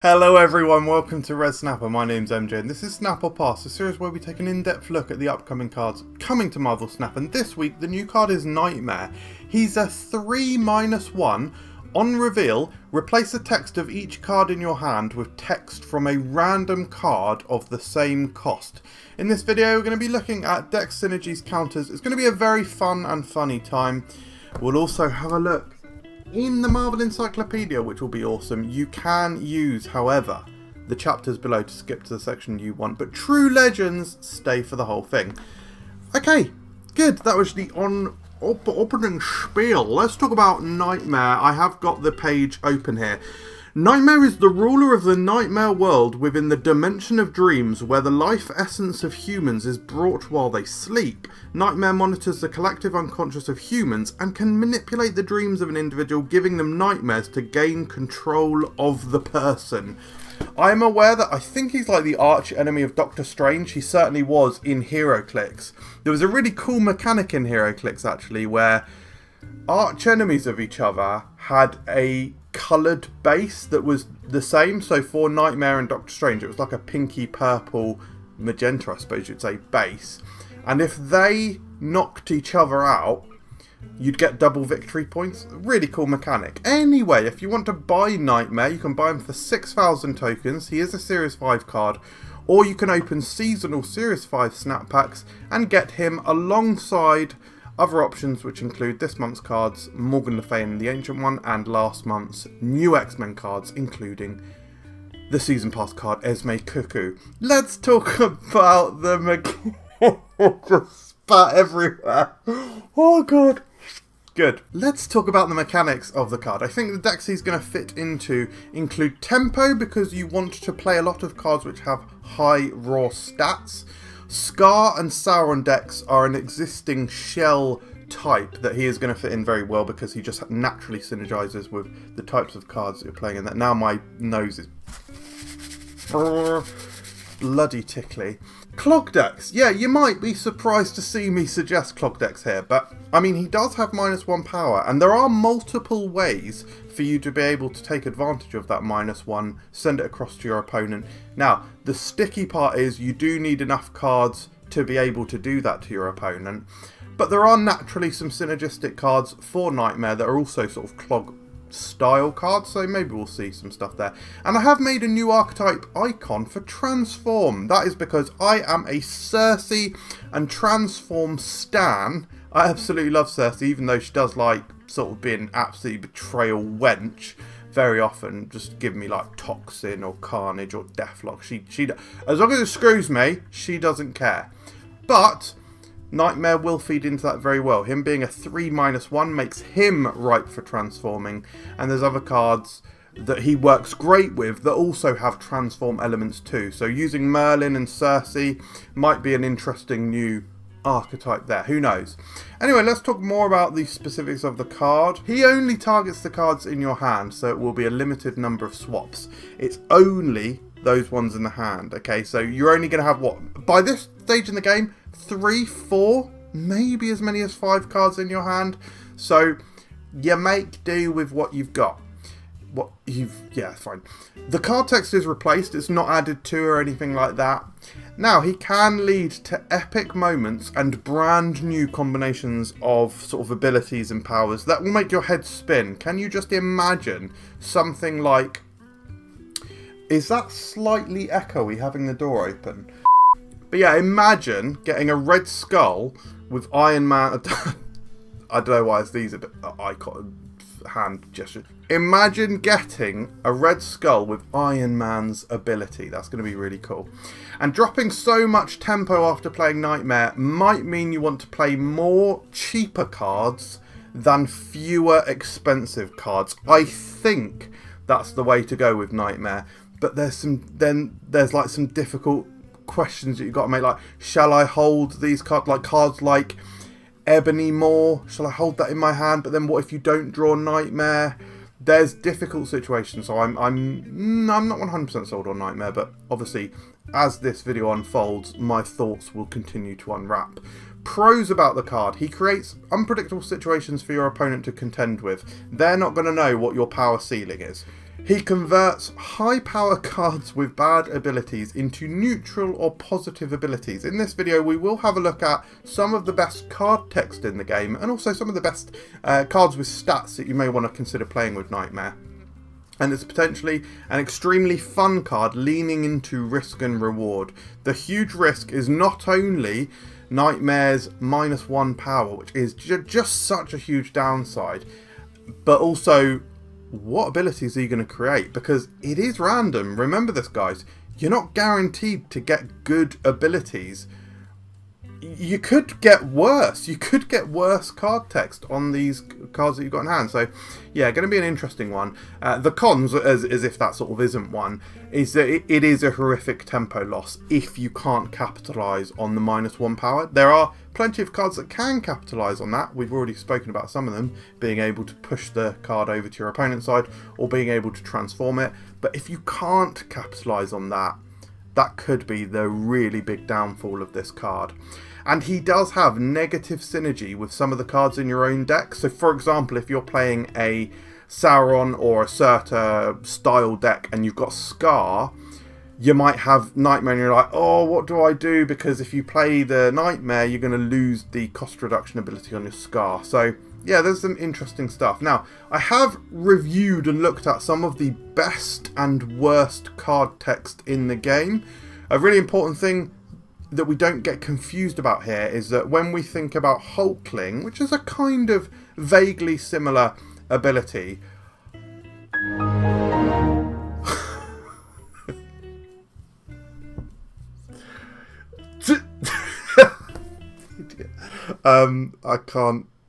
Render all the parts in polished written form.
Hello everyone, welcome to Red Snapper. My name's MJ and this is Snap or Pass, a series where we take an in-depth look at the upcoming cards coming to Marvel Snap, and this week the new card is Nightmare. He's a 3-1. On reveal, replace the text of each card in your hand with text from a random card of the same cost. In this video we're going to be looking at deck Synergies counters. It's going to be a very fun and funny time. We'll also have a look in the Marvel Encyclopedia, which will be awesome. You can use, however, the chapters below to skip to the section you want, but True Legends stay for the whole thing. Okay, good. That was the opening spiel. Let's talk about Nightmare. I have got the page open here. Nightmare is the ruler of the nightmare world within the dimension of dreams, where the life essence of humans is brought while they sleep. Nightmare monitors the collective unconscious of humans and can manipulate the dreams of an individual, giving them nightmares to gain control of the person. I am aware that I think he's like the arch enemy of Doctor Strange. He certainly was in HeroClix. There was a really cool mechanic in HeroClix actually, where arch enemies of each other had a coloured base that was the same. So for Nightmare and Doctor Strange, it was like a pinky purple magenta, I suppose you'd say, base. And if they knocked each other out, you'd get double victory points. Really cool mechanic. Anyway, if you want to buy Nightmare, you can buy him for 6,000 tokens. He is a Series 5 card. Or you can open seasonal Series 5 snap packs and get him alongside other options, which include this month's cards, Morgan Le Fay and the Ancient One, and last month's new X-Men cards, including the Season Pass card, Esme Cuckoo. Let's talk about the mechanics. Spat everywhere. Oh god. Good. Let's talk about the mechanics of the card. I think the decks he's going to fit into include tempo, because you want to play a lot of cards which have high raw stats. Skaar and Sauron decks are an existing shell type that he is going to fit in very well, because he just naturally synergizes with the types of cards that you're playing in. That now my nose is bloody tickly. Clog decks. Yeah, you might be surprised to see me suggest clog decks here, but I mean, he does have -1 power, and there are multiple ways for you to be able to take advantage of that -1, send it across to your opponent. Now, the sticky part is you do need enough cards to be able to do that to your opponent, but there are naturally some synergistic cards for Nightmare that are also sort of clog style cards, so maybe we'll see some stuff there. And I have made a new archetype icon for Transform. That is because I am a Cersei and Transform stan. I absolutely love Cersei, even though she does like sort of being an absolute betrayal wench very often, just giving me like Toxin or Carnage or Deathlock. She as long as it screws me, she doesn't care. But Nightmare will feed into that very well. Him being a 3-1 makes him ripe for transforming, and there's other cards that he works great with that also have transform elements too. So using Merlin and Cersei might be an interesting new archetype there. Who knows? Anyway, let's talk more about the specifics of the card. He only targets the cards in your hand, so it will be a limited number of swaps. It's only those ones in the hand, okay? So you're only going to have, what, by this stage in the game, 3, 4, maybe as many as 5 cards in your hand. So you make do with what you've got. Yeah, fine. The card text is replaced, it's not added to or anything like that. Now, he can lead to epic moments and brand new combinations of sort of abilities and powers that will make your head spin. Can you just imagine something like... Is that slightly echoey, having the door open? But yeah, imagine getting a Red Skull with Iron Man... I don't know why it's these icon hand gestures. Imagine getting a Red Skull with Iron Man's ability. That's going to be really cool. And dropping so much tempo after playing Nightmare might mean you want to play more cheaper cards than fewer expensive cards. I think that's the way to go with Nightmare. But there's some difficult questions that you've got to make, like, shall I hold these cards, like cards like Ebony Maw, shall I hold that in my hand? But then what if you don't draw Nightmare? There's difficult situations, so I'm not 100% sold on Nightmare, but obviously as this video unfolds, my thoughts will continue to unwrap. Pros about the card: he creates unpredictable situations for your opponent to contend with. They're not going to know what your power ceiling is. He converts high power cards with bad abilities into neutral or positive abilities. In this video we will have a look at some of the best card text in the game and also some of the best cards with stats that you may want to consider playing with Nightmare. And it's potentially an extremely fun card leaning into risk and reward. The huge risk is not only Nightmare's -1 power, which is just such a huge downside, but also what abilities are you going to create? Because it is random. Remember this, guys. You're not guaranteed to get good abilities. You could get worse. You could get worse card text on these cards that you've got in hand. So, yeah, going to be an interesting one. The cons, as if that sort of isn't one, is that it is a horrific tempo loss if you can't capitalise on the -1 power. There are plenty of cards that can capitalise on that. We've already spoken about some of them, being able to push the card over to your opponent's side or being able to transform it. But if you can't capitalise on that, that could be the really big downfall of this card. And he does have negative synergy with some of the cards in your own deck. So for example, if you're playing a Sauron or a Surtur style deck and you've got Skaar, you might have Nightmare and you're like, oh, what do I do? Because if you play the Nightmare, you're going to lose the cost reduction ability on your Skaar. So yeah, there's some interesting stuff. Now, I have reviewed and looked at some of the best and worst card text in the game. A really important thing that we don't get confused about here is that when we think about Hulkling, which is a kind of vaguely similar ability,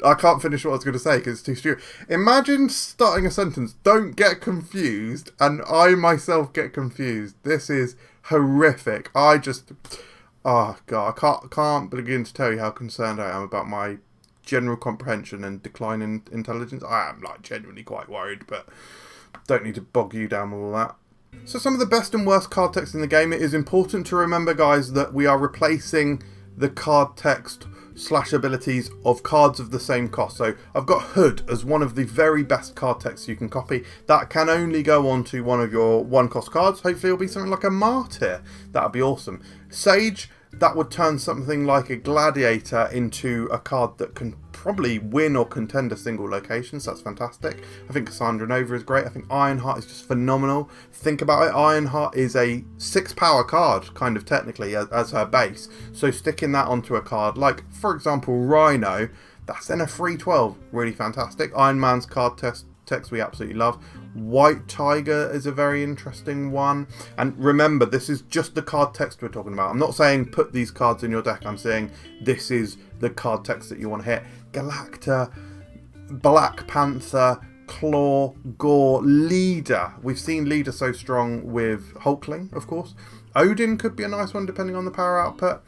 I can't finish what I was going to say because it's too stupid. Imagine starting a sentence, don't get confused, and I myself get confused. This is horrific. Oh god, I can't begin to tell you how concerned I am about my general comprehension and decline in intelligence. I am like genuinely quite worried, but don't need to bog you down with all that. So some of the best and worst card text in the game. It is important to remember, guys, that we are replacing the card text / abilities of cards of the same cost. So I've got Hood as one of the very best card texts you can copy. That can only go onto one of your 1-cost cards. Hopefully it'll be something like a Martyr. That would be awesome. Sage, that would turn something like a Gladiator into a card that can probably win or contend a single location, so that's fantastic. I think Cassandra Nova is great. I think Ironheart is just phenomenal. Think about it, Ironheart is a 6-power card, kind of technically, as her base. So sticking that onto a card like, for example, Rhino, that's then a free 12. Really fantastic. Iron Man's card text we absolutely love. White Tiger is a very interesting one. And remember, this is just the card text we're talking about. I'm not saying put these cards in your deck. I'm saying this is the card text that you want to hit. Galacta, Black Panther, Claw, Gore, Leader. We've seen Leader so strong with Hulkling, of course. Odin could be a nice one depending on the power output.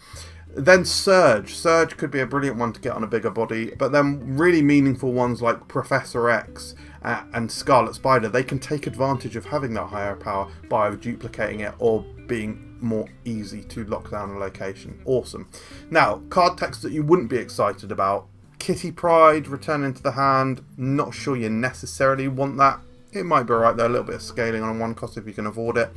Then Surge. Surge could be a brilliant one to get on a bigger body. But then really meaningful ones like Professor X and Scarlet Spider, they can take advantage of having that higher power by either duplicating it or being more easy to lock down a location. Awesome. Now, card text that you wouldn't be excited about. Kitty Pryde, returning to the hand. Not sure you necessarily want that. It might be alright though, a little bit of scaling on 1 cost if you can afford it.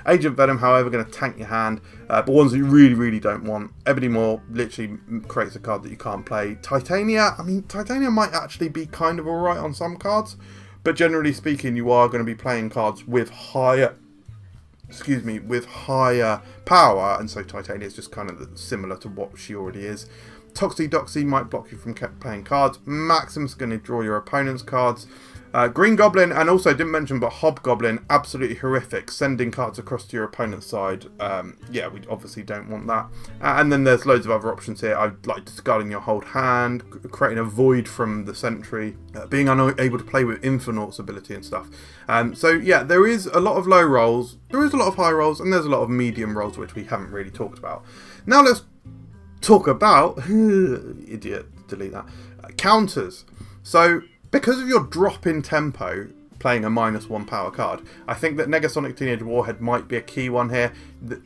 Agent Venom, however, going to tank your hand, but ones that you really, really don't want. Ebony Maw literally creates a card that you can't play. Titania, I mean, Titania might actually be kind of alright on some cards, but generally speaking, you are going to be playing cards with higher, with higher power, and so Titania is just kind of similar to what she already is. Toxie might block you from playing cards. Maxim's going to draw your opponent's cards. Green Goblin, and also didn't mention, but Hobgoblin, absolutely horrific, sending cards across to your opponent's side. Yeah, we obviously don't want that. And then there's loads of other options here. I'd like discarding your hold hand, creating a void from the sentry, being unable to play with Infinite's ability and stuff. So yeah, there is a lot of low rolls, there is a lot of high rolls, and there's a lot of medium rolls which we haven't really talked about. Now let's talk about idiot, delete that. Counters. So because of your drop in tempo, playing a -1 power card. I think that Negasonic Teenage Warhead might be a key one here.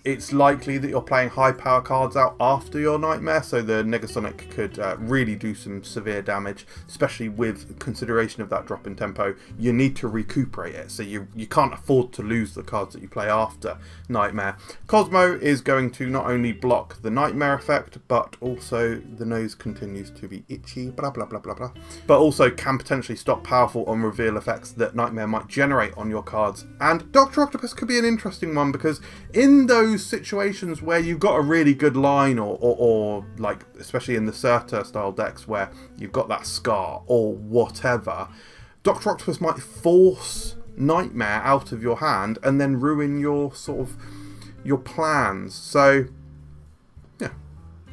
It's likely that you're playing high power cards out after your Nightmare, so the Negasonic could really do some severe damage, especially with consideration of that drop in tempo. You need to recuperate it, so you can't afford to lose the cards that you play after Nightmare. Cosmo is going to not only block the Nightmare effect, but also the nose continues to be itchy, blah blah blah blah blah, but also can potentially stop powerful on reveal effects that Nightmare might generate on your cards. And Dr. Octopus could be an interesting one, because in those situations where you've got a really good line, or like especially in the Surtur style decks where you've got that Skaar or whatever, Dr. Octopus might force Nightmare out of your hand and then ruin your your plans. So yeah,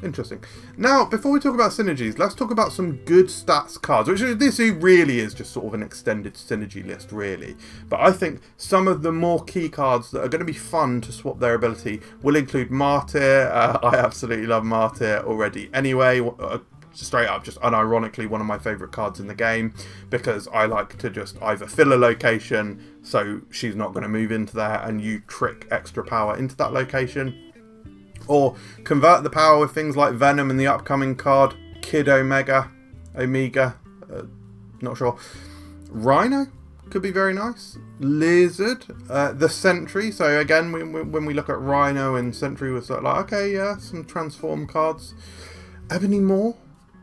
interesting. Now, before we talk about synergies, let's talk about some good stats cards, which this really is just sort of an extended synergy list, really. But I think some of the more key cards that are going to be fun to swap their ability will include Martyr. I absolutely love Martyr already anyway. Straight up, just unironically, one of my favourite cards in the game, because I like to just either fill a location so she's not going to move into there and you trick extra power into that location, or convert the power with things like Venom in the upcoming card, Kid Omega, not sure. Rhino could be very nice. Lizard, the Sentry. So again, when we look at Rhino and Sentry, we're sort of like, okay, yeah, some transform cards. Ebony Maw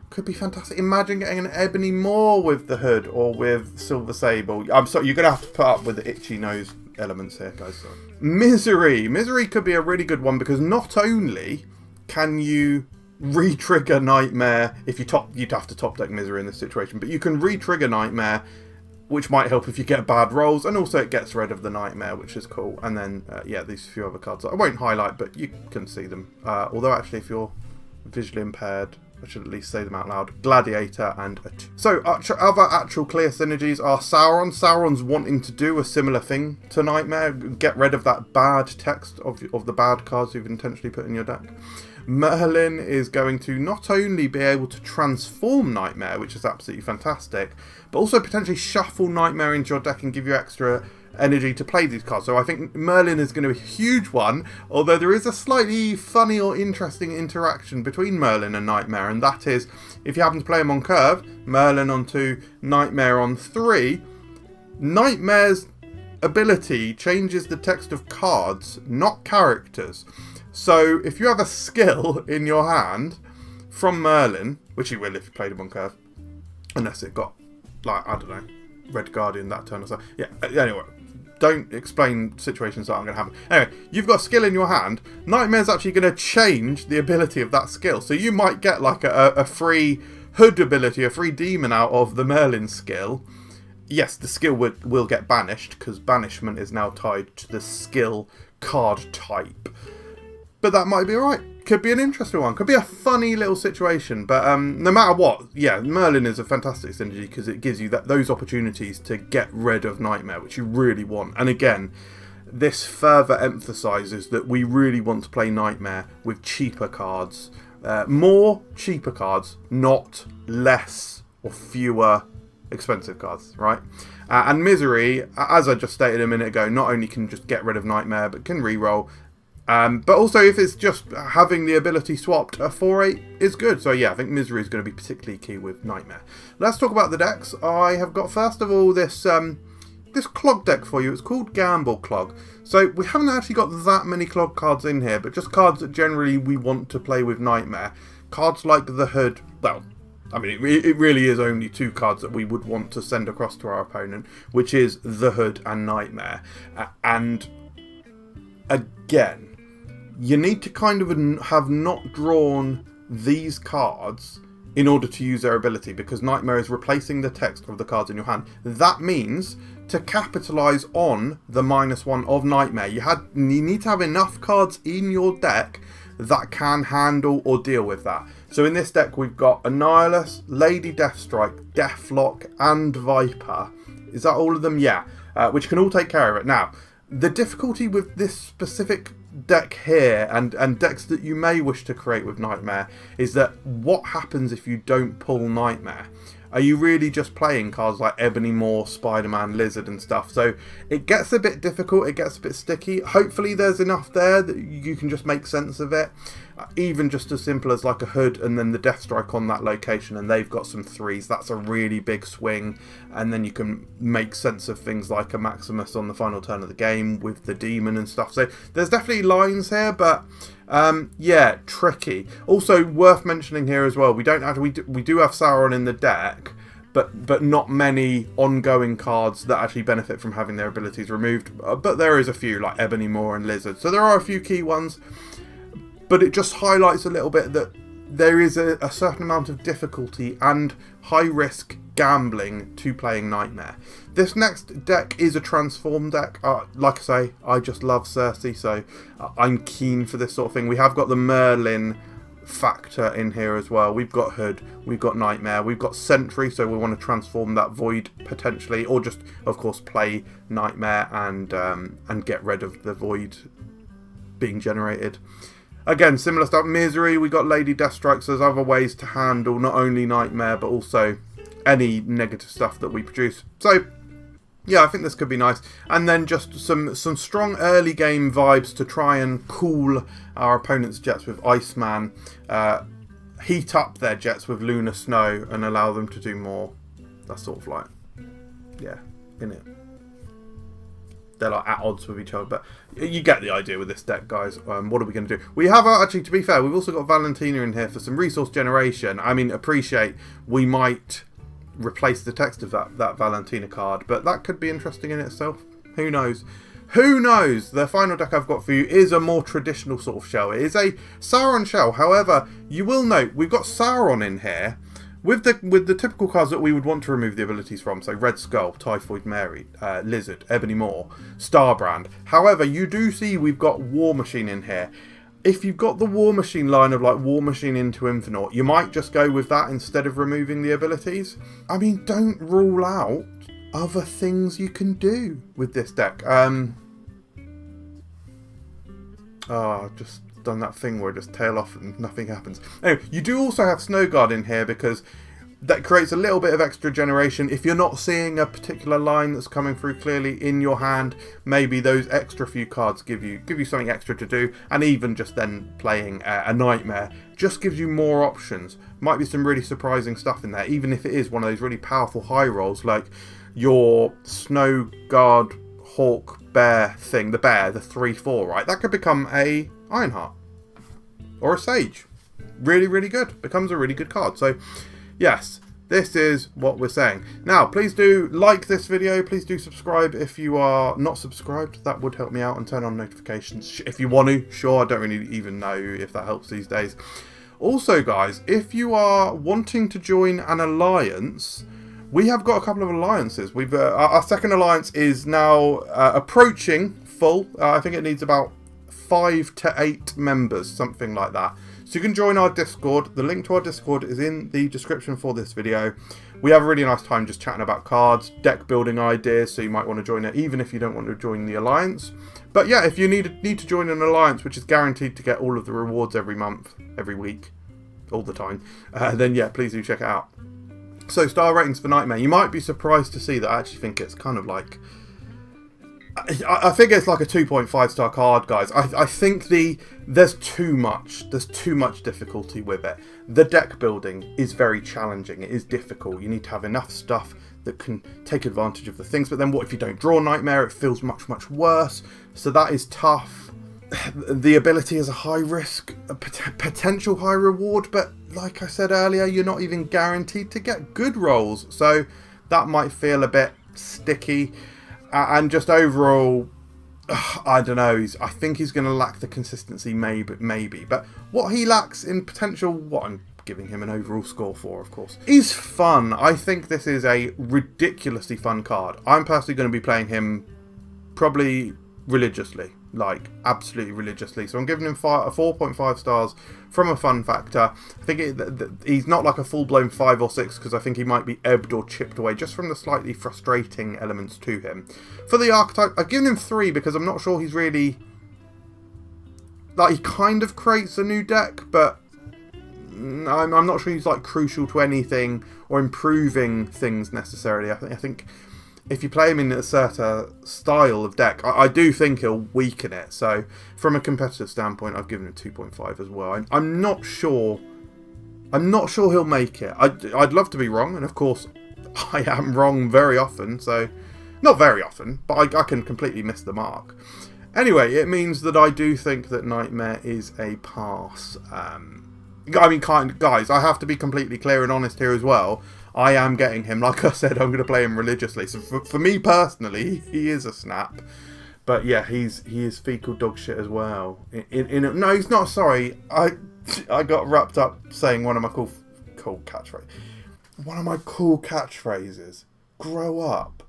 could be fantastic. Imagine getting an Ebony Maw with the Hood or with Silver Sable. I'm sorry, you're going to have to put up with the itchy nose elements here, guys. Sorry. Misery could be a really good one, because not only can you re-trigger Nightmare if you'd have to top deck Misery in this situation, but you can re-trigger Nightmare, which might help if you get bad rolls, and also it gets rid of the Nightmare, which is cool. And then yeah, these few other cards I won't highlight, but you can see them. Although actually, if you're visually impaired, I should at least say them out loud. Gladiator and so other actual clear synergies are Sauron. Sauron's wanting to do a similar thing to Nightmare, get rid of that bad text of the bad cards you've intentionally put in your deck. Merlin is going to not only be able to transform Nightmare, which is absolutely fantastic, but also potentially shuffle Nightmare into your deck and give you extra energy to play these cards. So I think Merlin is going to be a huge one, although there is a slightly funny or interesting interaction between Merlin and Nightmare, and that is, if you happen to play him on curve, Merlin on 2, Nightmare on 3, Nightmare's ability changes the text of cards, not characters. So if you have a skill in your hand from Merlin, which you will if you played him on curve, unless it got, like, I don't know, Red Guardian that turn or so. Yeah, anyway, don't explain situations that aren't going to happen. Anyway, you've got skill in your hand. Nightmare's actually going to change the ability of that skill. So you might get like a free Hood ability, a free demon out of the Merlin skill. Yes, the skill will get banished, because banishment is now tied to the skill card type. But that might be alright. Could be an interesting one. Could be a funny little situation. But no matter what, yeah, Merlin is a fantastic synergy, because it gives you those opportunities to get rid of Nightmare, which you really want. And again, this further emphasises that we really want to play Nightmare with cheaper cards. More cheaper cards, not less or fewer expensive cards, right? And Misery, as I just stated a minute ago, not only can just get rid of Nightmare, but can reroll. But also, if it's just having the ability swapped, a 4/8 is good. So yeah, I think Misery is going to be particularly key with Nightmare. Let's talk about the decks. I have got, first of all, this Clog deck for you. It's called Gamble Clog. So we haven't actually got that many Clog cards in here, but just cards that generally we want to play with Nightmare. Cards like the Hood, well, I mean, it really is only 2 cards that we would want to send across to our opponent, which is the Hood and Nightmare. And again, you need to kind of have not drawn these cards in order to use their ability, because Nightmare is replacing the text of the cards in your hand. That means to capitalise on the -1 of Nightmare, you need to have enough cards in your deck that can handle or deal with that. So in this deck we've got Annihilus, Lady Deathstrike, Deathlock and Viper. Is that all of them? Yeah, which can all take care of it. Now, the difficulty with this specific deck here, and decks that you may wish to create with Nightmare, is that what happens if you don't pull Nightmare? Are you really just playing cards like Ebony Maw, Spider-Man, Lizard and stuff? So it gets a bit difficult, it gets a bit sticky. Hopefully there's enough there that you can just make sense of it. Even just as simple as like a Hood and then the Death Strike on that location, and they've got some 3s. That's a really big swing. And then you can make sense of things like a Maximus on the final turn of the game with the Demon and stuff. So there's definitely lines here, but yeah, tricky. Also worth mentioning here as well, we do have Sauron in the deck, but not many ongoing cards that actually benefit from having their abilities removed. But there is a few, like Ebony Maw and Lizard. So there are a few key ones, but it just highlights a little bit that there is a certain amount of difficulty and high risk gambling to playing Nightmare. This next deck is a transform deck. Like I say, I just love Cersei, so I'm keen for this sort of thing. We have got the Merlin factor in here as well. We've got Hood, we've got Nightmare, we've got Sentry, so we want to transform that Void potentially, or just of course play Nightmare and get rid of the Void being generated. Again, similar stuff. Misery, we got Lady Deathstrike, so there's other ways to handle not only Nightmare but also any negative stuff that we produce. So yeah, I think this could be nice. And then just some strong early game vibes to try and cool our opponent's jets with Iceman, heat up their jets with Lunar Snow and allow them to do more. That's sort of like, yeah, innit? They're like at odds with each other, but you get the idea with this deck, guys. What are we going to do? We have, actually, to be fair, we've also got Valentina in here for some resource generation. I mean, appreciate we might replace the text of that Valentina card, but that could be interesting in itself. Who knows? Who knows? The final deck I've got for you is a more traditional sort of shell. It is a Sauron shell. However, you will note we've got Sauron in here with the typical cards that we would want to remove the abilities from. So Red Skull, Typhoid Mary, Lizard, Ebony Maw, Starbrand. However, you do see we've got War Machine in here. If you've got the War Machine line of like War Machine into Infinite, you might just go with that instead of removing the abilities. I mean, don't rule out other things you can do with this deck. Just done that thing where I just tail off and nothing happens. Anyway, you do also have Snowguard in here because that creates a little bit of extra generation. If you're not seeing a particular line that's coming through clearly in your hand, maybe those extra few cards give you something extra to do, and even just then playing a Nightmare just gives you more options. Might be some really surprising stuff in there, even if it is one of those really powerful high rolls like your Snowguard Hawk Bear thing, the bear, the 3/4, right? That could become a Ironheart or a Sage. Really, really good. Becomes a really good card. So yes, this is what we're saying. Now, please do like this video. Please do subscribe if you are not subscribed. That would help me out, and turn on notifications if you want to. Sure, I don't really even know if that helps these days. Also, guys, if you are wanting to join an alliance, we have got a couple of alliances. Our second alliance is now approaching full. I think it needs about 5 to 8 members, something like that. So you can join our Discord. The link to our Discord is in the description for this video. We have a really nice time just chatting about cards, deck building ideas, so you might want to join it even if you don't want to join the alliance. But yeah, if you need to join an alliance, which is guaranteed to get all of the rewards every month, every week, all the time, then yeah, please do check it out. So star ratings for Nightmare. You might be surprised to see that I actually think it's kind of like, I think it's like a 2.5 star card, guys. I think there's too much difficulty with it. The deck building is very challenging. It is difficult. You need to have enough stuff that can take advantage of the things. But then what if you don't draw Nightmare? It feels much, much worse. So that is tough. The ability is a high risk, a potential high reward. But like I said earlier, you're not even guaranteed to get good rolls. So that might feel a bit sticky. And just overall, I don't know. I think he's going to lack the consistency, maybe. But what he lacks in potential, what I'm giving him an overall score for, of course, is fun. I think this is a ridiculously fun card. I'm personally going to be playing him probably religiously, like absolutely religiously. So I'm giving him 4.5 stars from a fun factor. I think he's not like a full-blown 5 or 6 because I think he might be ebbed or chipped away just from the slightly frustrating elements to him. For the archetype, I've given him 3 because I'm not sure he's really, like, he kind of creates a new deck, but I'm not sure he's like crucial to anything or improving things necessarily. I think if you play him in a certain style of deck, I do think he'll weaken it. So from a competitive standpoint, I've given him 2.5 as well. I'm not sure. I'm not sure he'll make it. I'd love to be wrong, and of course, I am wrong very often. So not very often, but I can completely miss the mark. Anyway, it means that I do think that Nightmare is a pass. I mean, guys, I have to be completely clear and honest here as well. I am getting him. Like I said, I'm going to play him religiously. So for me personally, he is a snap. But yeah, he is fecal dog shit as well. No, he's not. Sorry, I got wrapped up saying one of my cool catchphrases. One of my cool catchphrases. Grow up.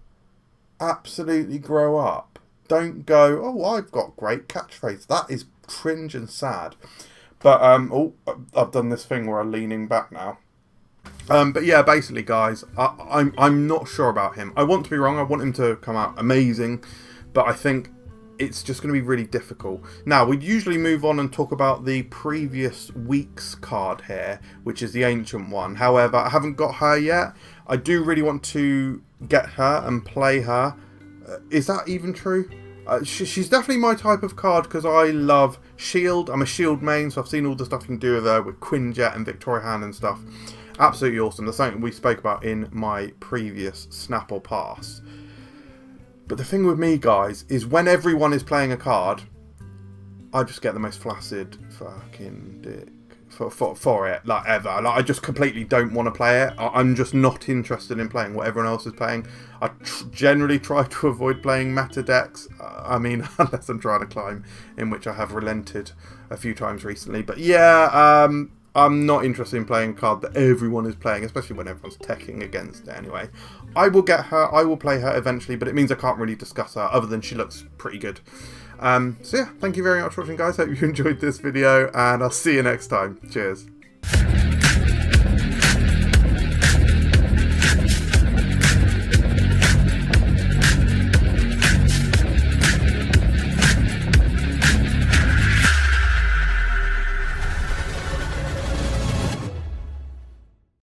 Absolutely grow up. Don't go, oh, I've got great catchphrase. That is cringe and sad. But I've done this thing where I'm leaning back now. But yeah, basically, guys, I'm not sure about him. I want to be wrong. I want him to come out amazing, but I think it's just going to be really difficult. Now, we'd usually move on and talk about the previous week's card here, which is the Ancient one. However, I haven't got her yet. I do really want to get her and play her. Is that even true? She's definitely my type of card because I love Shield. I'm a Shield main, so I've seen all the stuff you can do with her with Quinjet and Victoria Hand and stuff. Absolutely awesome. That's something we spoke about in my previous Snap or Pass. But the thing with me, guys, is when everyone is playing a card, I just get the most flaccid fucking dick for it, like, ever. Like, I just completely don't want to play it. I'm just not interested in playing what everyone else is playing. I generally try to avoid playing meta decks. I mean, unless I'm trying to climb, in which I have relented a few times recently. But yeah, I'm not interested in playing a card that everyone is playing, especially when everyone's teching against it anyway. I will get her, I will play her eventually, but it means I can't really discuss her, other than she looks pretty good. So yeah, thank you very much for watching, guys. Hope you enjoyed this video, and I'll see you next time. Cheers.